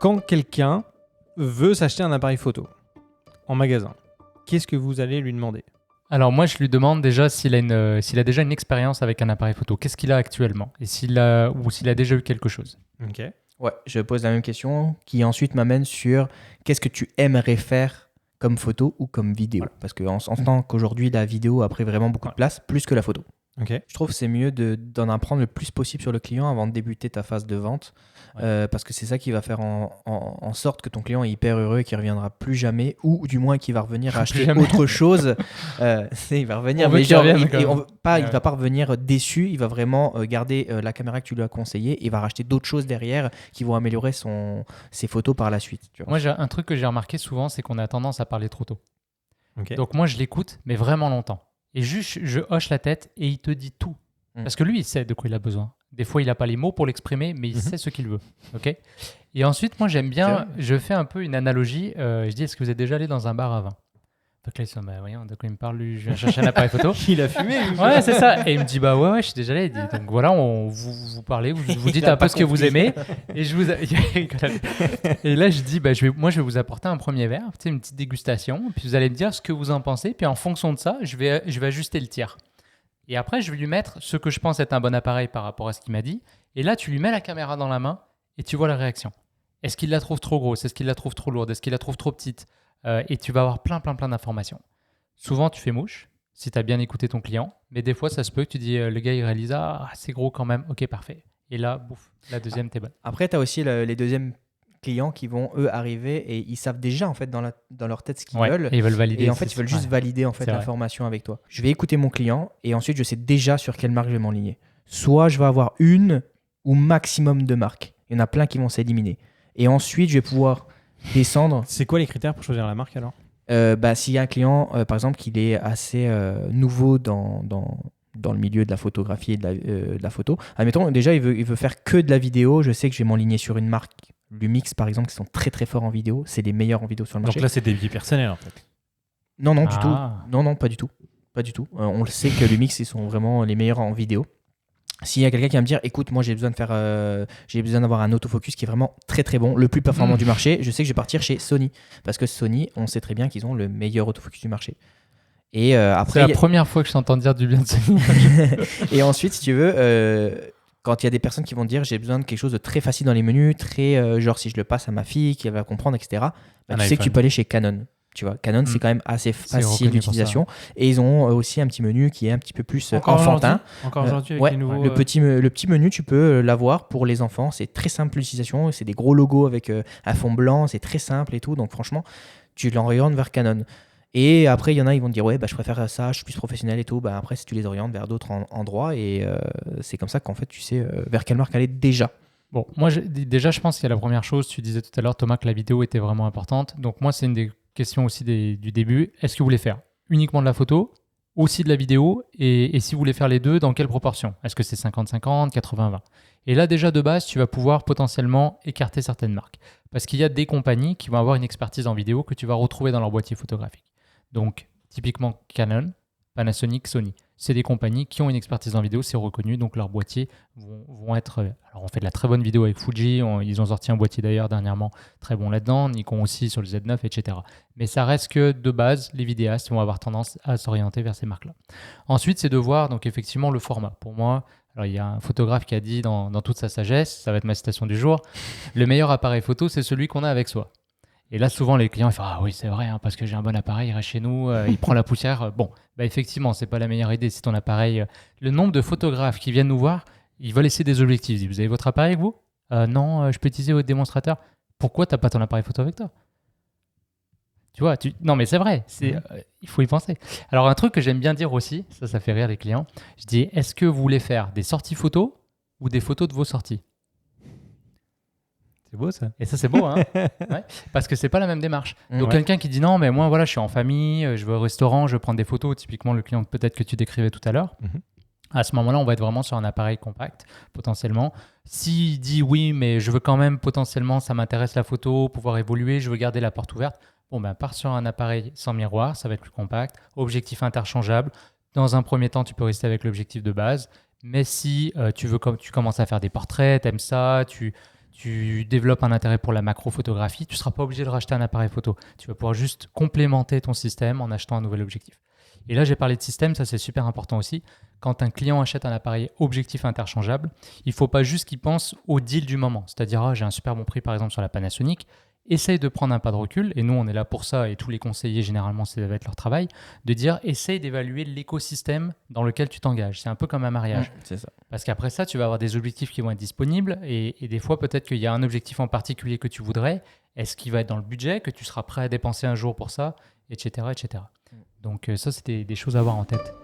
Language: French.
quand quelqu'un veut s'acheter un appareil photo en magasin, qu'est-ce que vous allez lui demander ? Alors moi, je lui demande déjà s'il a déjà une expérience avec un appareil photo. Qu'est-ce qu'il a actuellement ou s'il a déjà eu quelque chose. Ok. Ouais, je pose la même question qui ensuite m'amène sur qu'est-ce que tu aimerais faire comme photo ou comme vidéo. Voilà. Parce qu'en tant qu'aujourd'hui, la vidéo a pris vraiment beaucoup de place, plus que la photo. Ok. Je trouve que c'est mieux d'en apprendre le plus possible sur le client avant de débuter ta phase de vente. Parce que c'est ça qui va faire en sorte que ton client est hyper heureux et qu'il ne reviendra plus jamais, ou du moins qu'il va revenir acheter autre chose. Il va revenir, mais genre, il ne va pas revenir déçu, il va vraiment garder la caméra que tu lui as conseillée et il va racheter d'autres choses derrière qui vont améliorer ses photos par la suite. Tu vois. Moi, un truc que j'ai remarqué souvent, c'est qu'on a tendance à parler trop tôt. Ok. Donc moi, je l'écoute, mais vraiment longtemps. Et juste, je hoche la tête et il te dit tout. Parce que lui, il sait de quoi il a besoin. Des fois, il n'a pas les mots pour l'exprimer, mais il sait ce qu'il veut. Okay, et ensuite, moi, j'aime bien, je fais un peu une analogie. Je dis, est-ce que vous êtes déjà allé dans un bar à vin ? Donc là, ils sont, voyons, de quoi il me parle, lui, je viens chercher un appareil photo. Il a fumé. Ouais, c'est ça. Et il me dit, ouais, je suis déjà allé. Il dit, donc voilà, vous parlez, vous dites un peu ce que vous aimez. Et et là, je dis, je vais vous apporter un premier verre, une petite dégustation. Puis vous allez me dire ce que vous en pensez. Puis en fonction de ça, je vais ajuster le tir. Et après, je vais lui mettre ce que je pense être un bon appareil par rapport à ce qu'il m'a dit. Et là, tu lui mets la caméra dans la main et tu vois la réaction. Est-ce qu'il la trouve trop grosse ? Est-ce qu'il la trouve trop lourde ? Est-ce qu'il la trouve trop petite ? Et tu vas avoir plein d'informations. Souvent, tu fais mouche si tu as bien écouté ton client. Mais des fois, ça se peut que tu dis, le gars, il réalise, c'est gros quand même. Ok, parfait. Et là, bouf, la deuxième, t'es bonne. Après, tu as aussi les deuxièmes clients qui vont, eux, arriver et ils savent déjà, en fait, dans leur tête ce qu'ils veulent. Et ils veulent valider. Et en fait, ils veulent juste valider en fait, l'information avec toi. Je vais écouter mon client et ensuite, je sais déjà sur quelle marque je vais m'enligner. Soit je vais avoir une ou maximum deux marques. Il y en a plein qui vont s'éliminer. Et ensuite, je vais pouvoir descendre. C'est quoi les critères pour choisir la marque alors ? S'il y a un client, par exemple, qui est assez nouveau dans le milieu de la photographie et de la photo, admettons, déjà, il veut faire que de la vidéo. Je sais que je vais m'enligner sur une marque, Lumix, par exemple, qui sont très, très forts en vidéo. C'est les meilleurs en vidéo sur le marché. Donc là, c'est des biais personnels, en fait. Non, du tout. Non, pas du tout. Pas du tout. On le sait que Lumix, ils sont vraiment les meilleurs en vidéo. S'il y a quelqu'un qui va me dire, écoute, moi j'ai besoin d'avoir un autofocus qui est vraiment très très bon, le plus performant du marché, je sais que je vais partir chez Sony. Parce que Sony, on sait très bien qu'ils ont le meilleur autofocus du marché. Et après, c'est la première fois que je t'entends dire du bien de Sony. Et ensuite, si tu veux, quand il y a des personnes qui vont dire, j'ai besoin de quelque chose de très facile dans les menus, très genre si je le passe à ma fille qui va comprendre, etc. Tu sais que tu peux aller chez Canon. Tu vois, Canon, c'est quand même assez facile d'utilisation. Et ils ont aussi un petit menu qui est un petit peu plus enfantin. Encore aujourd'hui, avec les nouveaux... le petit menu, tu peux l'avoir pour les enfants. C'est très simple l'utilisation. C'est des gros logos avec un fond blanc. C'est très simple et tout. Donc franchement, tu l'orientes vers Canon. Et après, il y en a, ils vont te dire, je préfère ça, je suis plus professionnel et tout. Après, si tu les orientes vers d'autres endroits. Et c'est comme ça qu'en fait, tu sais vers quelle marque aller déjà. Bon, moi, déjà, je pense qu'il y a la première chose. Tu disais tout à l'heure, Thomas, que la vidéo était vraiment importante. Donc moi, c'est une des question aussi du début, est-ce que vous voulez faire uniquement de la photo, aussi de la vidéo, et si vous voulez faire les deux, dans quelle proportion ? Est-ce que c'est 50-50, 80-20 ? Et là déjà de base, tu vas pouvoir potentiellement écarter certaines marques, parce qu'il y a des compagnies qui vont avoir une expertise en vidéo que tu vas retrouver dans leur boîtier photographique. Donc typiquement Canon, Panasonic, Sony. C'est des compagnies qui ont une expertise en vidéo, c'est reconnu, donc leurs boîtiers vont être... Alors on fait de la très bonne vidéo avec Fuji, ils ont sorti un boîtier d'ailleurs dernièrement très bon là-dedans, Nikon aussi sur le Z9, etc. Mais ça reste que de base, les vidéastes vont avoir tendance à s'orienter vers ces marques-là. Ensuite, c'est de voir donc effectivement le format. Pour moi, alors il y a un photographe qui a dit dans toute sa sagesse, ça va être ma citation du jour, le meilleur appareil photo, c'est celui qu'on a avec soi. Et là, souvent, les clients ils font « Ah oui, c'est vrai, parce que j'ai un bon appareil, il reste chez nous, il prend la poussière. » Bon, effectivement, ce n'est pas la meilleure idée. Si ton appareil... Le nombre de photographes qui viennent nous voir, ils veulent essayer des objectifs. Ils disent « Vous avez votre appareil avec vous ?»« Non, je peux utiliser votre démonstrateur. » Pourquoi tu n'as pas ton appareil photo avec toi ? Tu vois, non, mais c'est vrai, il faut y penser. Alors, un truc que j'aime bien dire aussi, ça fait rire les clients, je dis « Est-ce que vous voulez faire des sorties photos ou des photos de vos sorties ?» C'est beau ça. Et ça c'est beau, hein. Ouais, parce que c'est pas la même démarche. Donc quelqu'un qui dit non, mais moi voilà, je suis en famille, je vais au restaurant, je vais prendre des photos, typiquement le client peut-être que tu décrivais tout à l'heure. À ce moment-là, on va être vraiment sur un appareil compact, potentiellement. S'il dit oui, mais je veux quand même potentiellement, ça m'intéresse la photo, pouvoir évoluer, je veux garder la porte ouverte, pars sur un appareil sans miroir, ça va être plus compact, objectif interchangeable. Dans un premier temps, tu peux rester avec l'objectif de base, mais si tu commences à faire des portraits, t'aimes ça, tu tu développes un intérêt pour la macrophotographie, tu ne seras pas obligé de racheter un appareil photo. Tu vas pouvoir juste complémenter ton système en achetant un nouvel objectif. Et là, j'ai parlé de système, ça c'est super important aussi. Quand un client achète un appareil objectif interchangeable, il ne faut pas juste qu'il pense au deal du moment. C'est-à-dire, j'ai un super bon prix par exemple sur la Panasonic, essaye de prendre un pas de recul, et nous on est là pour ça, et tous les conseillers généralement ça va être leur travail, de dire essaye d'évaluer l'écosystème dans lequel tu t'engages. C'est un peu comme un mariage. C'est ça. Parce qu'après ça, tu vas avoir des objectifs qui vont être disponibles, et des fois peut-être qu'il y a un objectif en particulier que tu voudrais, est-ce qu'il va être dans le budget, que tu seras prêt à dépenser un jour pour ça, etc. etc. Donc ça, c'était des choses à avoir en tête.